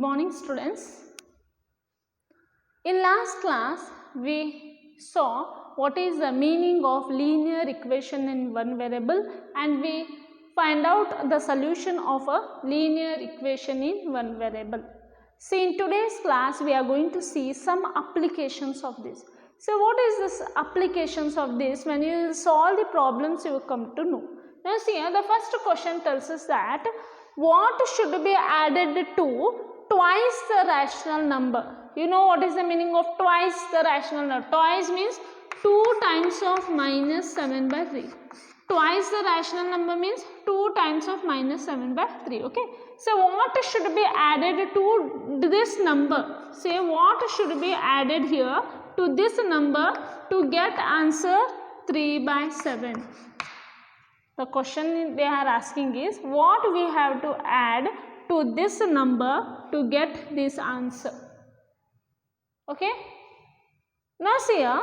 morning students. In last class we saw what is the meaning of linear equation in one variable and we find out the solution of a linear equation in one variable. See, in today's class we are going to see some applications of this. So what is this applications of this? When you will solve the problems you will come to know. Now see here, the first question tells us that what should be added to twice the rational number. You know what is the meaning of twice the rational number? Twice means 2 times of minus 7 by 3. Twice the rational number means 2 times of minus 7 by 3. Okay. So what should be added to this number? Say what should be added here to this number to get answer 3 by 7. The question they are asking is what we have to add to this number to get this answer. Okay. Now see here,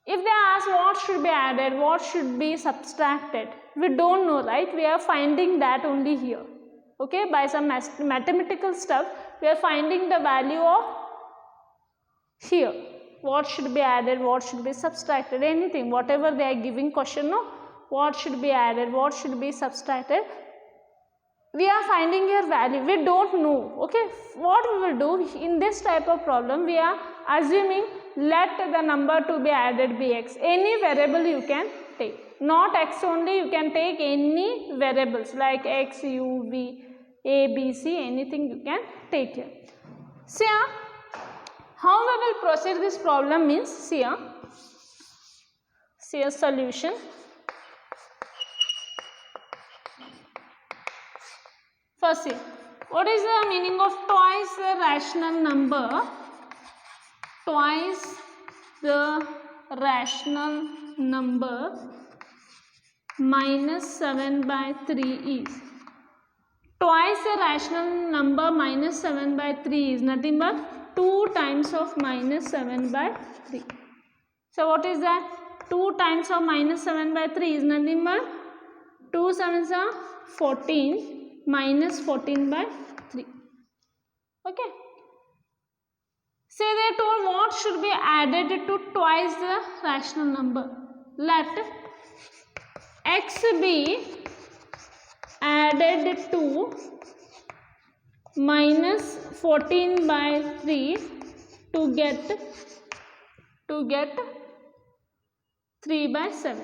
if they ask what should be added, what should be subtracted, we don't know, right? We are finding that only here. Okay, by some mathematical stuff we are finding the value of here. What should be added, what should be subtracted, anything, whatever they are giving question, no? What should be added, what should be subtracted, we are finding your value, we don't know. Okay, what we will do in this type of problem, we are assuming let the number to be added be x. Any variable you can take, not x only, you can take any variables like x, u, v, a, b, c, anything you can take here. See here, how we will proceed this problem means, see a solution. First see, what is the meaning of twice the rational number? Twice the rational number minus 7 by 3 is. Twice the rational number minus 7 by 3 is nothing but 2 times of minus 7 by 3. So what is that? 2 times of minus 7 by 3 is nothing but 2 sevens are 14 minus 14 by 3. Okay. Say they told what should be added to twice the rational number. Let x be added to minus 14 by 3 to get 3 by 7.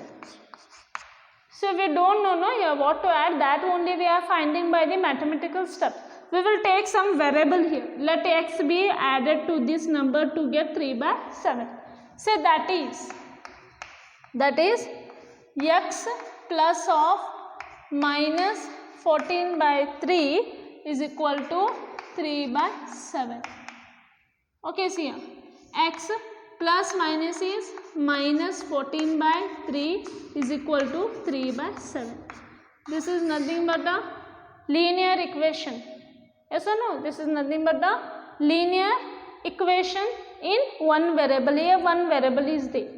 So we don't know here what to add, that only we are finding by the mathematical step. We will take some variable here. Let x be added to this number to get 3 by 7. Say that is x plus of minus 14 by 3 is equal to 3 by 7. Okay, see here, x plus minus is minus 14 by 3 is equal to 3 by 7. This is nothing but a linear equation. Yes or no? This is nothing but a linear equation in one variable. Here one variable is there.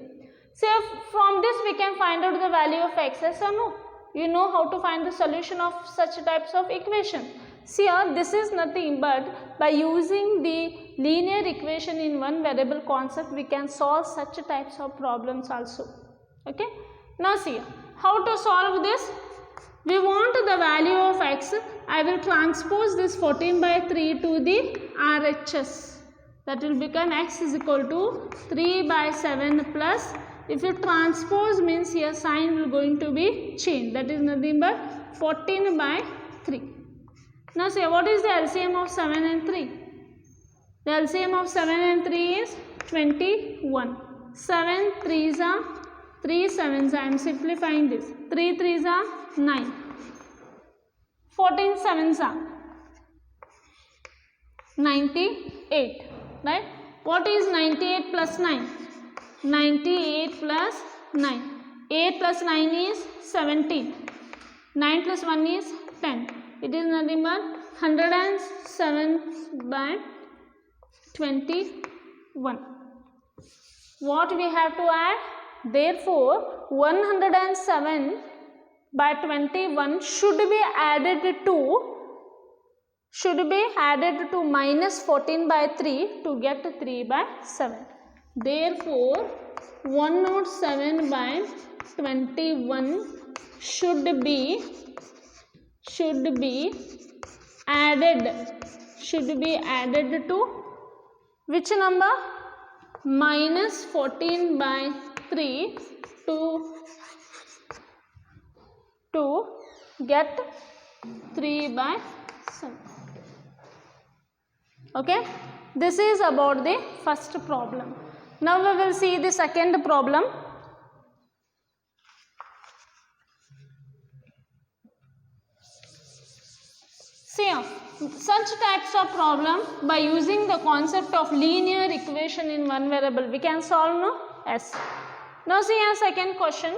So from this we can find out the value of x. Yes or no? You know how to find the solution of such types of equation. See here, this is nothing but by using the linear equation in one variable concept we can solve such types of problems also. Okay. Now see how to solve this. We want the value of x. I will transpose this 14 by 3 to the RHS. That will become x is equal to 3 by 7 plus, if you transpose means here sign will going to be changed. That is nothing but 14 by 3. Now say what is the LCM of 7 and 3? The LCM of 7 and 3 is 21. 7 3s are 3 7s. I am simplifying this. 3 3s are 9. 14 7s are 98. Right? What is 98 plus 9? 98 plus 9. 8 plus 9 is 17. 9 plus 1 is 10. It is nothing but 107 by 21. What we have to add? Therefore, 107 by 21 should be added to should be added to minus 14 by 3 to get 3 by 7. Therefore, 107 by 21 should be added to which number? Minus 14 by 3 to get 3 by 7. Okay, this is about the first problem. Now we will see the second problem. See, such types of problem by using the concept of linear equation in one variable we can solve, no? Yes. Now see a second question.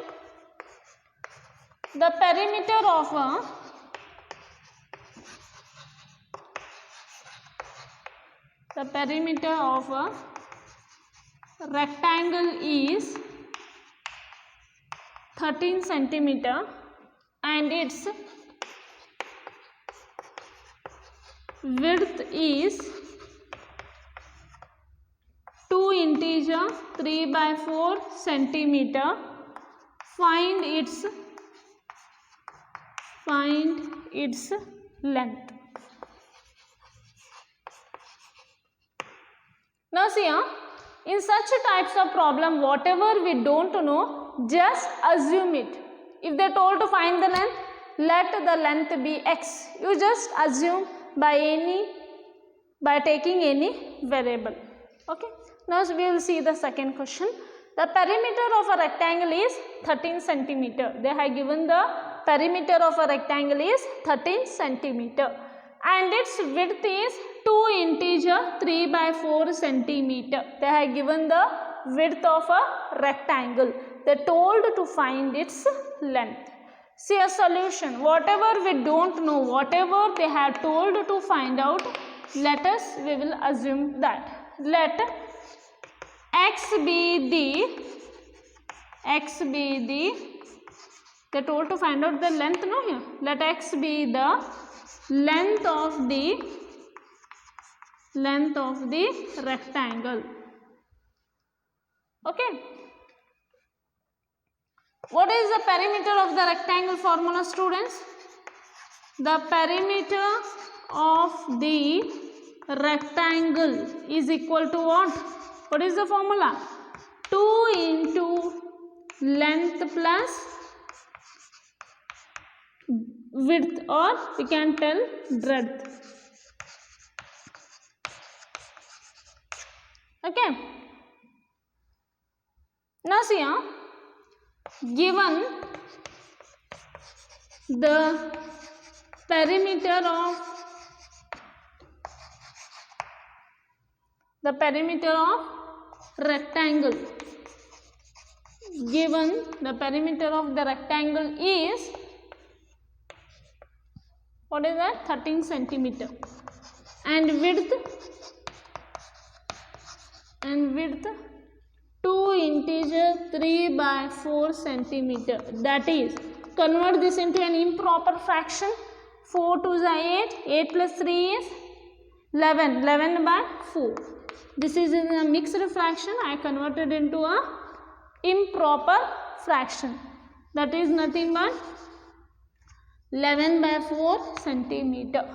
The perimeter of a rectangle is 13 centimeter and its width is 2 integer 3 by 4 centimeter. Find its length. Now see, in such types of problem, whatever we don't know, just assume it. If they told to find the length, let the length be x. You just assume by taking any variable. Okay. Now we will see the second question. The perimeter of a rectangle is 13 centimeter. They have given the perimeter of a rectangle is 13 centimeter and its width is 2 integer 3 by 4 centimeter. They have given the width of a rectangle. They told to find its length. See a solution. Whatever we don't know, whatever they have told to find out, we will assume that. Let x be the they told to find out the length, no, here. Let x be the length of the rectangle. Okay. What is the perimeter of the rectangle formula, students? The perimeter of the rectangle is equal to what? What is the formula? 2 into length plus width, or we can tell breadth. Okay. Now see, given the perimeter of rectangle, given the perimeter of the rectangle is, what is that? 13 centimeter and width 2 integer 3 by 4 centimeter. That is, convert this into an improper fraction. 4 2 is 8, 8 plus 3 is 11, 11 by 4. This is in a mixed fraction. I converted into a improper fraction. That is nothing but 11 by 4 centimeter.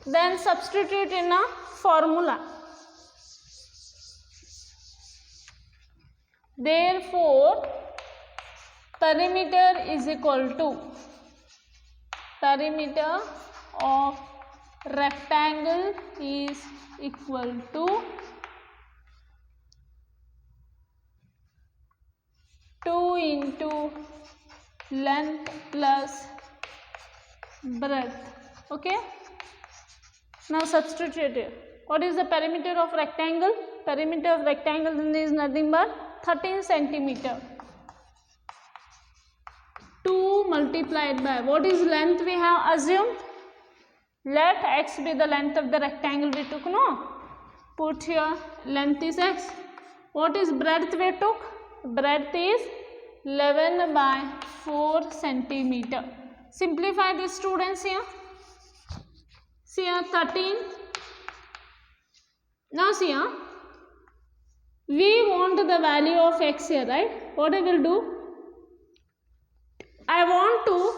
Then substitute in a formula. Therefore, perimeter is equal to perimeter of rectangle is equal to 2 into length plus breadth. Okay. Now substitute it. What is the perimeter of rectangle? Perimeter of rectangle is nothing but 13 centimeter. 2 multiplied by, what is length we have assumed? Let x be the length of the rectangle we took, no? Put here, length is x. What is breadth we took? Breadth is 11 by 4 centimeter. Simplify this, students, here. See here 13. Now see here, we want the value of x here, right? What I will do, I want to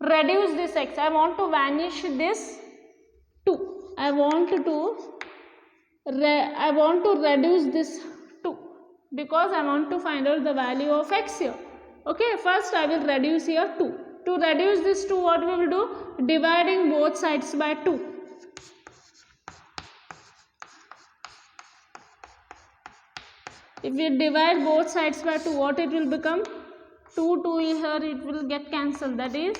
reduce this x, I want to vanish this 2, I want to reduce this 2 because I want to find out the value of x here. Okay, first I will reduce here 2. To reduce this 2, what we will do? Dividing both sides by 2. If we divide both sides by 2, what it will become? 2 here, it will get cancelled. That is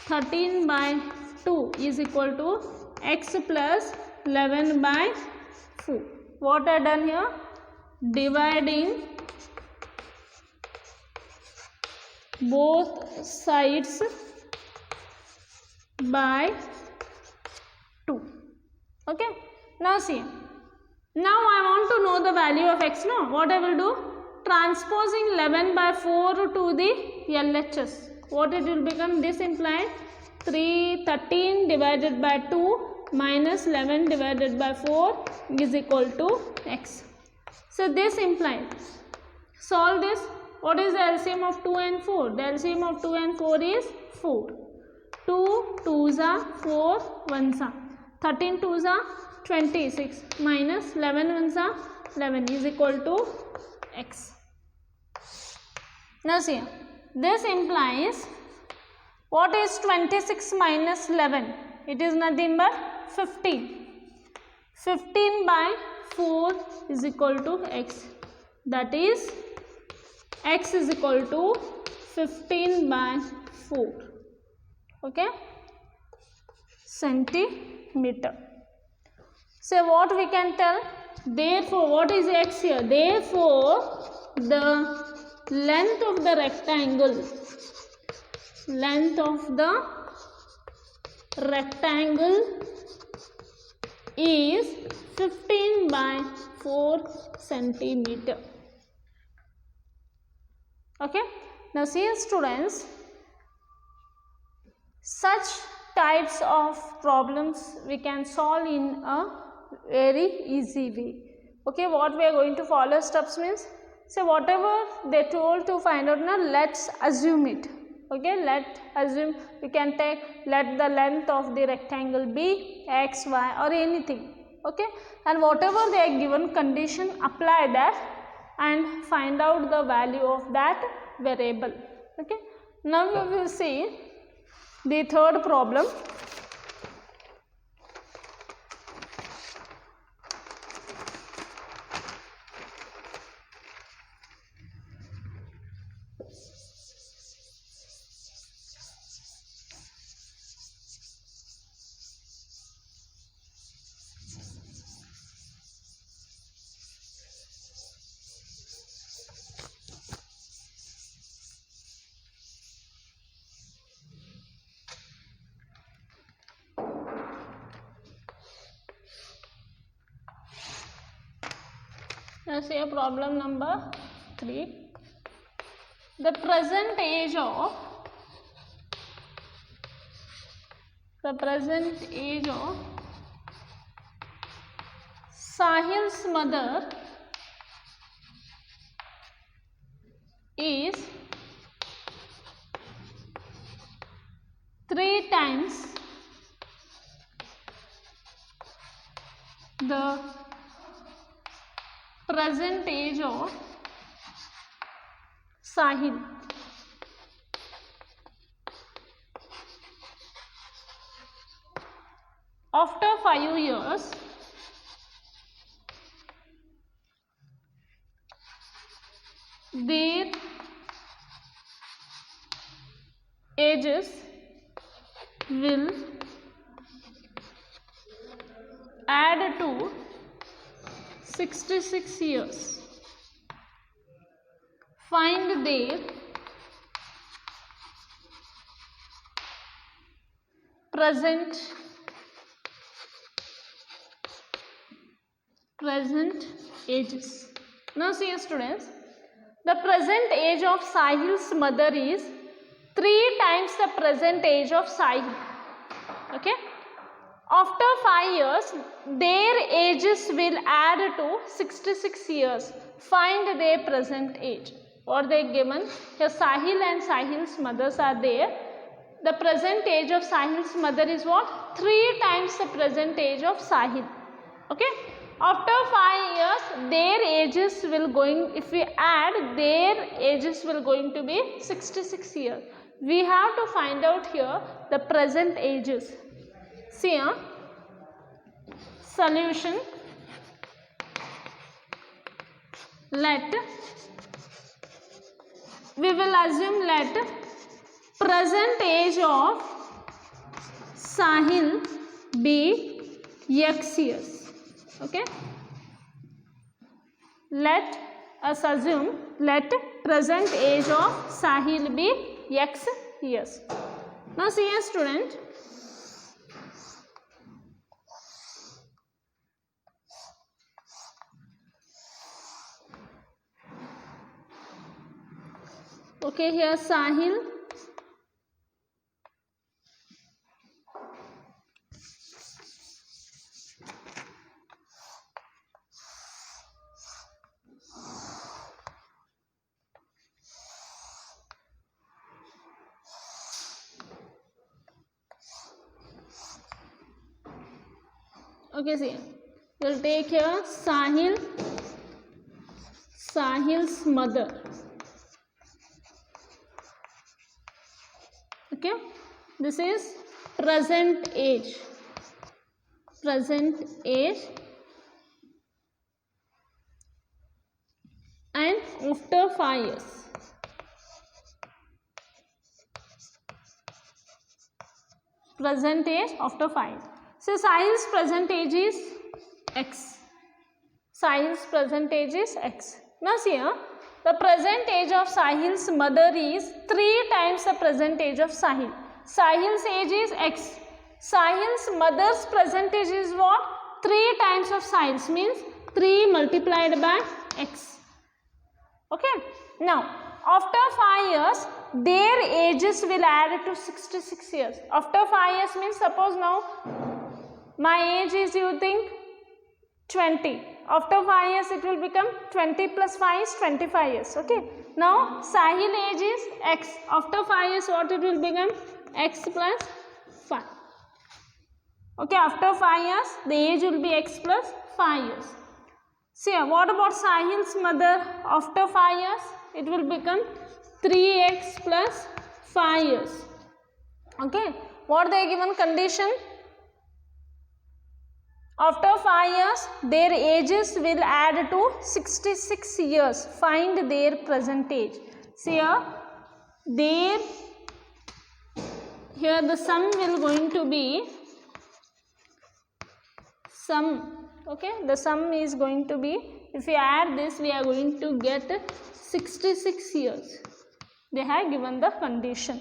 13 by 2 is equal to x plus 11 by 4. What I done here? Dividing both sides by 2. Okay. Now see. Now I want to know the value of x. No, what I will do? Transposing 11 by 4 to the LHS. What it will become? This implies 13 divided by 2 minus 11 divided by 4 is equal to x. So this implies, solve this. What is the LCM of 2 and 4? The LCM of 2 and 4 is 4. 2 2s are 4 1s are. 13 2s are 26 minus 11 1s are 11 is equal to x. Now see, this implies, what is 26 minus 11? It is nothing but 15. 15 by 4 is equal to x. That is, x is equal to 15 by 4. Okay, centimeter. So what we can tell? Therefore, what is x here? Therefore, the length of the rectangle is 15 by 4 centimeter. Okay. Now see students, such types of problems we can solve in a very easy way. Okay, what we are going to follow steps means, so whatever they told to find out, now let's assume it. Okay, let assume, we can take, let the length of the rectangle be x, y or anything. Okay, and whatever they are given condition, apply that and find out the value of that variable. Okay, now we will see the third problem. Let's see problem number 3. The present age of Sahil's mother is 3 times the present age of Sahil. After 5 years, their ages will add to 66 years. Find their present ages. Now see students, the present age of Sahil's mother is 3 times the present age of Sahil. Okay. after 5 years their ages will add to 66 years. Find their present age. What they given here, Sahil and Sahil's mothers are there. The present age of Sahil's mother is what? 3 times the present age of Sahil. Okay, after 5 years their ages will going, if we add, their ages will going to be 66 years. We have to find out here the present ages. See here, solution, let, we will assume let present age of Sahil be x years. Okay, let us assume, let present age of Sahil be x years. Now see here student, okay, here Sahil okay, see, we'll take here Sahil's mother. Okay, this is present age and after 5 years. Present age after 5. So Sahil's present age is x. Sahil's present age is x. Now see here, the present age of Sahil's mother is 3 times the present age of Sahil. Sahil's age is x. Sahil's mother's present age is what? 3 times of Sahil's, means 3 multiplied by x. Okay. Now after 5 years their ages will add to 66 years. After 5 years means, suppose now my age is, you think, 20. After 5 years it will become 20 plus 5 is 25 years. Okay. Now Sahil age is x. After 5 years what it will become? X plus 5. Okay. After 5 years the age will be x plus 5 years. See, what about Sahil's mother? After 5 years it will become 3x plus 5 years. Okay. What they given condition? After 5 years their ages will add to 66 years. Find their present age. See here, here the sum will going to be sum. Okay, the sum is going to be, if we add this we are going to get 66 years. They have given the condition.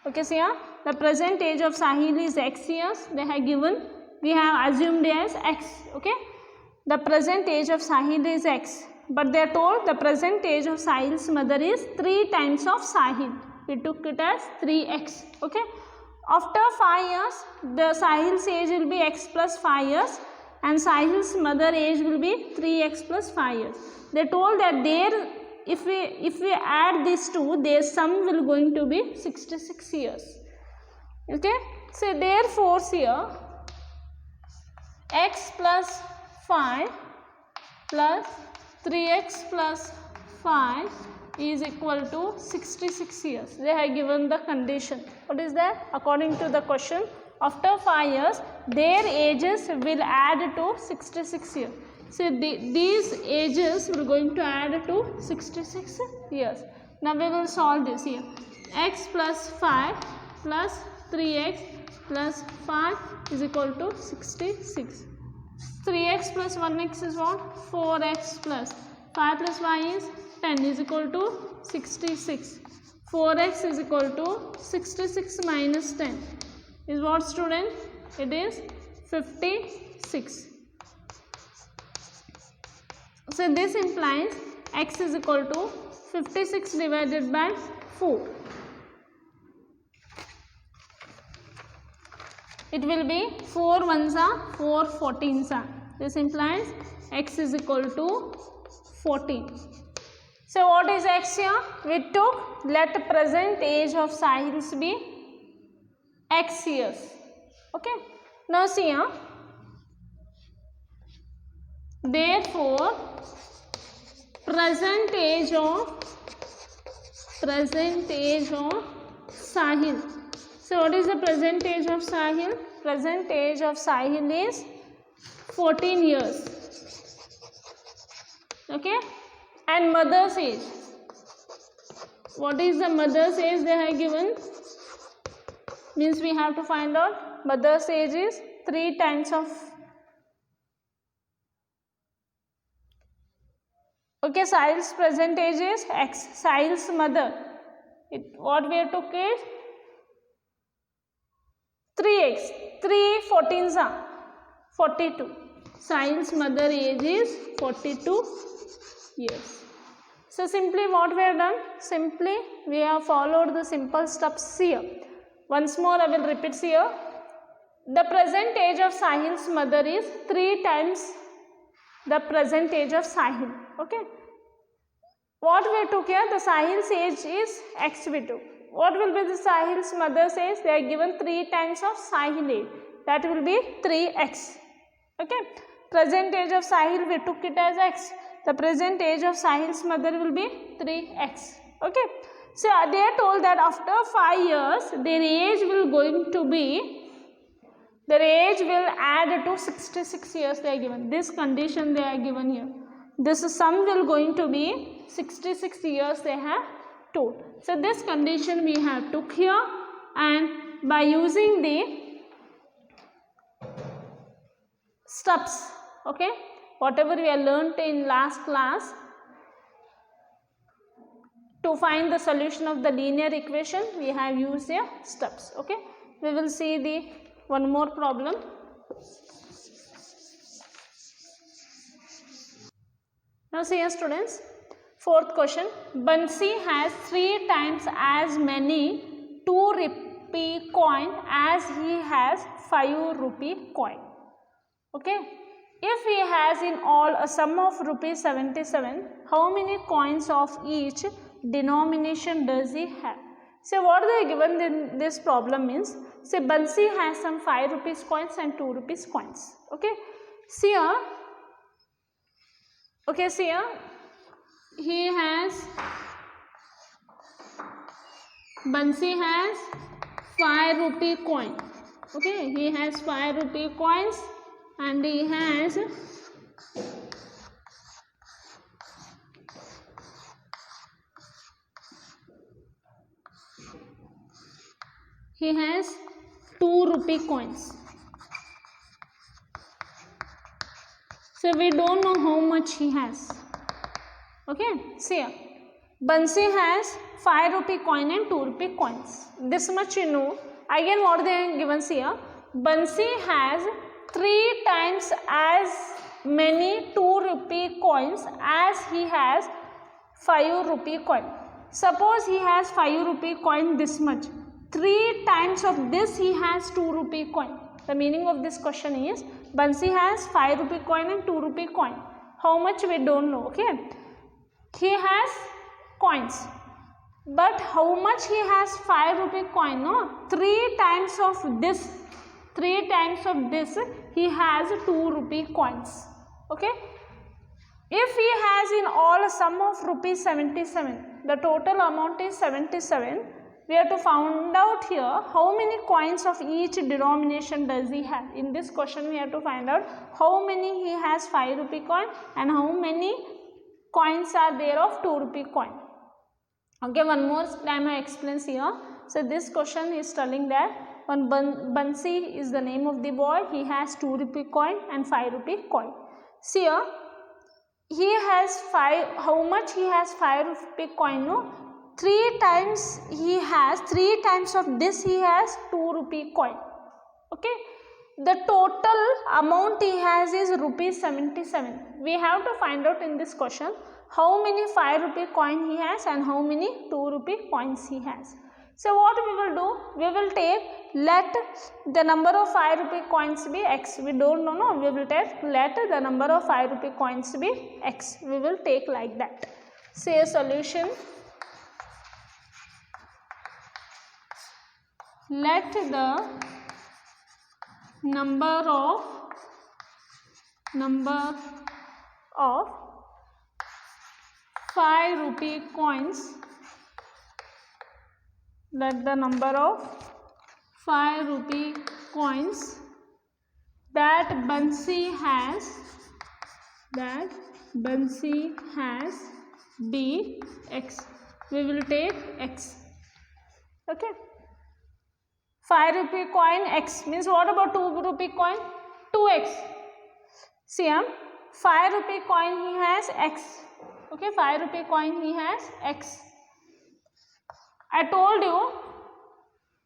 Okay, see here, the present age of Sahil is x years. They have given, we have assumed as x. Okay, the present age of Sahil is x, but they are told the present age of Sahil's mother is 3 times of Sahil. We took it as 3x. Okay, after 5 years the Sahil's age will be x plus 5 years and Sahil's mother age will be 3x plus 5 years. They told that their, if we add these two, their sum will going to be 66 years. Okay, so therefore here x plus 5 plus 3x plus 5 is equal to 66 years. They have given the condition. What is that? According to the question, after 5 years their ages will add to 66 years. So these ages will going to add to 66 years. Now we will solve this here. X plus 5 plus 3x plus 5 is equal to 66. 3x plus 1x is what? 4x plus 5 plus y is 10 is equal to 66. 4x is equal to 66 minus 10 is what, student? It is 56. So this implies x is equal to 56 divided by 4. it will be 4 ones are 4 14s are. This implies x is equal to 14. So what is x here? We took, let present age of Sahils be x years. Okay. Now see here. Therefore, present age of Sahil. So what is the present age of Sahil? Present age of Sahil is 14 years. Okay. And mother's age. What is the mother's age they have given? Means we have to find out mother's age is 3 times of. Okay, Sahil's present age is x. Sahil's mother. What we have took is 3x. 3 14s are 42. Sahil's mother age is 42 years. So simply what we have done? Simply we have followed the simple steps here. Once more I will repeat here. The present age of Sahil's mother is 3 times the present age of Sahil. Okay. What we took here? The Sahil's age is x we took. What will be the Sahil's mother's age? They are given 3 times of Sahil age. That will be 3x. Okay. Present age of Sahil we took it as x. The present age of Sahil's mother will be 3x. Okay. So they are told that after 5 years their age will add to 66 years they are given. This condition they are given here. This sum will going to be 66 years they have told. So this condition we have took here, and by using the steps, okay, whatever we have learnt in last class, to find the solution of the linear equation we have used here steps. Okay, we will see the one more problem. Now see here students, fourth question. Bansi has 3 times as many 2 rupee coin as he has 5 rupee coin. Okay. If he has in all a sum of rupees 77, how many coins of each denomination does he have? So what they are given in this problem means, say Bansi has some 5 rupees coins and 2 rupees coins. Okay. See here. Okay, see here. Bansi has 5 rupee coin. Okay, he has 5 rupee coins and he has he has 2 rupee coins. So we don't know how much he has. Okay, see here. Bansi has 5 rupee coin and 2 rupee coins. This much you know. Again, what they are given here? Bansi has 3 times as many 2 rupee coins as he has 5 rupee coin. Suppose he has 5 rupee coin this much. 3 times of this he has 2 rupee coin. The meaning of this question is Bansi has 5 rupee coin and 2 rupee coin. How much we don't know. Okay. He has coins. But how much he has 5 rupee coin? No. 3 times of this. 3 times of this he has 2 rupee coins. Okay. If he has in all a sum of rupees 77, the total amount is 77. We have to find out here how many coins of each denomination does he have. In this question we have to find out how many he has 5 rupee coin and how many coins are there of 2 rupee coin. Okay, one more time I explain here. So this question is telling that one Bansi is the name of the boy. He has 2 rupee coin and 5 rupee coin. See here, he has 5. How much he has 5 rupee coin? No. 3 times he has, 3 times of this he has 2 rupee coin. Okay. The total amount he has is rupees 77. We have to find out in this question how many 5 rupee coin he has and how many 2 rupee coins he has. So what we will do, we will take, let the number of 5 rupee coins be x. We don't know, no, we will take let the number of 5 rupee coins be x. We will take like that. Say a solution. Let the number of 5 rupee coins, let the number of 5 rupee coins that Bansi has be x. We will take x. Okay. 5 rupee coin x means what about 2 rupee coin? 2x. See, 5 rupee coin he has x. Okay, 5 rupee coin he has x. I told you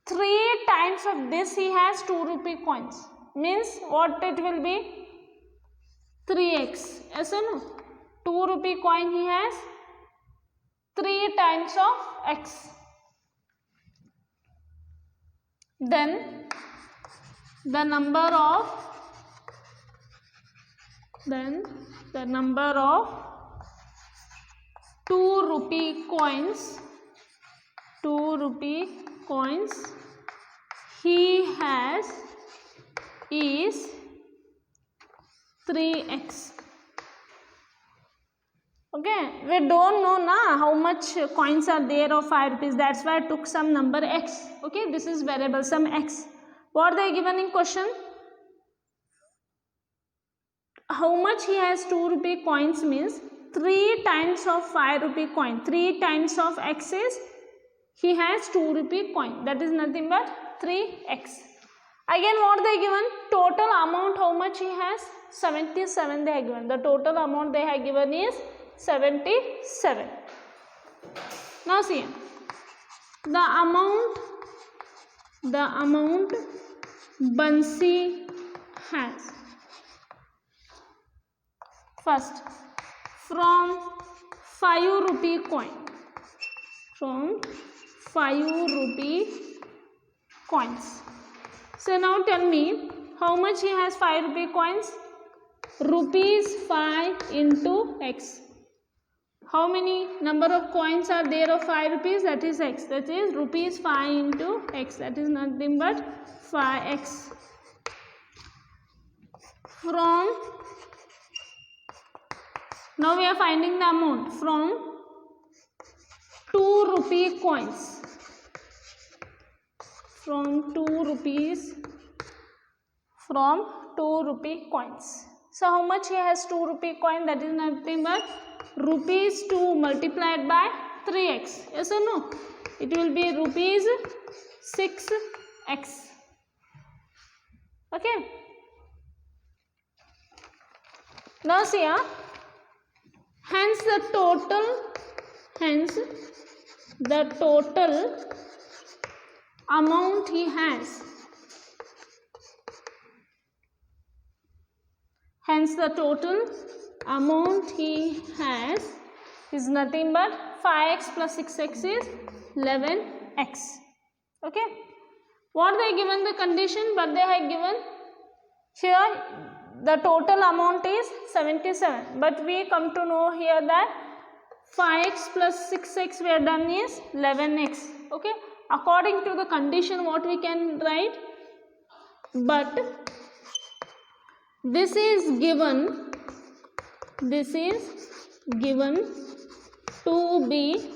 3 times of this he has 2 rupee coins. Means what it will be? 3x. Yes or no? 2 rupee coin he has 3 times of x. Then the number of 2 rupee coins he has is 3x. Okay, we don't know na how much coins are there of 5 rupees. That's why I took some number x. Okay, this is variable some x. What they given in question? How much he has 2 rupee coins means 3 times of 5 rupee coin. 3 times of x is he has 2 rupee coin. That is nothing but 3x. Again, what they given? Total amount how much he has? 77 they have given. The total amount they have given is 77. Now see, the amount Bansi has. First, from 5 rupee coin. From 5 rupee coins. So now tell me, how much he has 5 rupee coins? Rupees 5 into x. How many number of coins are there of 5 rupees? That is x. That is rupees 5 into x. That is nothing but 5x. From, now we are finding the amount from 2 rupee coins. From 2 rupee coins. So how much he has 2 rupee coin? That is nothing but rupees 2 multiplied by 3x. Yes or no? It will be rupees 6x. Okay. Now see, hence the total amount he has. Hence the total amount he has is nothing but 5x plus 6x is 11x. Okay. What they given the condition? But they have given here the total amount is 77. But we come to know here that 5x plus 6x we have done is 11x. Okay. According to the condition, what we can write? But this is given to be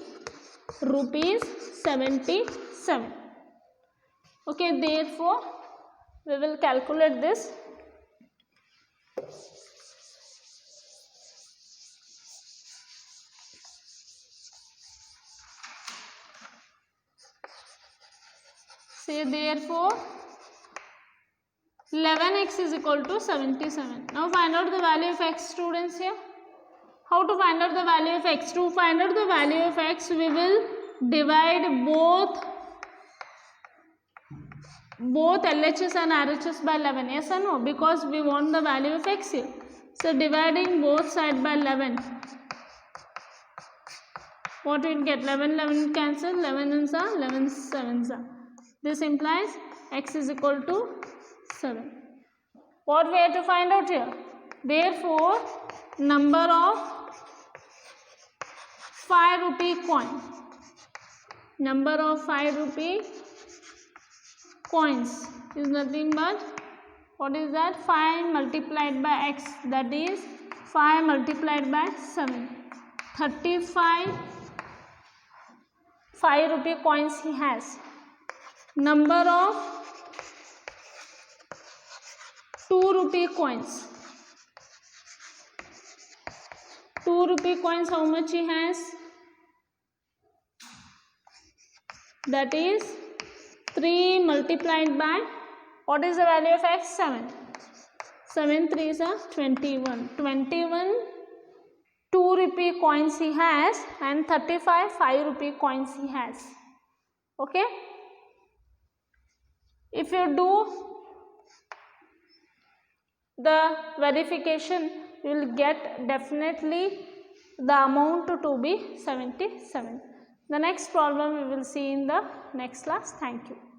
rupees 77. Okay, therefore we will calculate this. Say therefore 11x is equal to 77. Now find out the value of x, students. Here how to find out the value of x? To find out the value of x, we will divide both LHS and RHS by 11. Yes or no? Because we want the value of x here. So dividing both sides by 11. what we get? 11 cancel, 11 ones are 11 sevens are. This implies x is equal to 7. What we have to find out here? Therefore, number of 5 rupee coin. Number of 5 rupee coins is nothing but, what is that? 5 multiplied by x, that is 5 multiplied by 7. 35 5 rupee coins he has. Number of 2 rupee coins. 2 rupee coins, how much he has? That is 3 multiplied by, what is the value of x? 7. 7 3s are 21. 21 2 rupee coins he has and 35 5 rupee coins he has. Okay. If you do the verification, you will get definitely the amount to be 77. The next problem we will see in the next class. Thank you.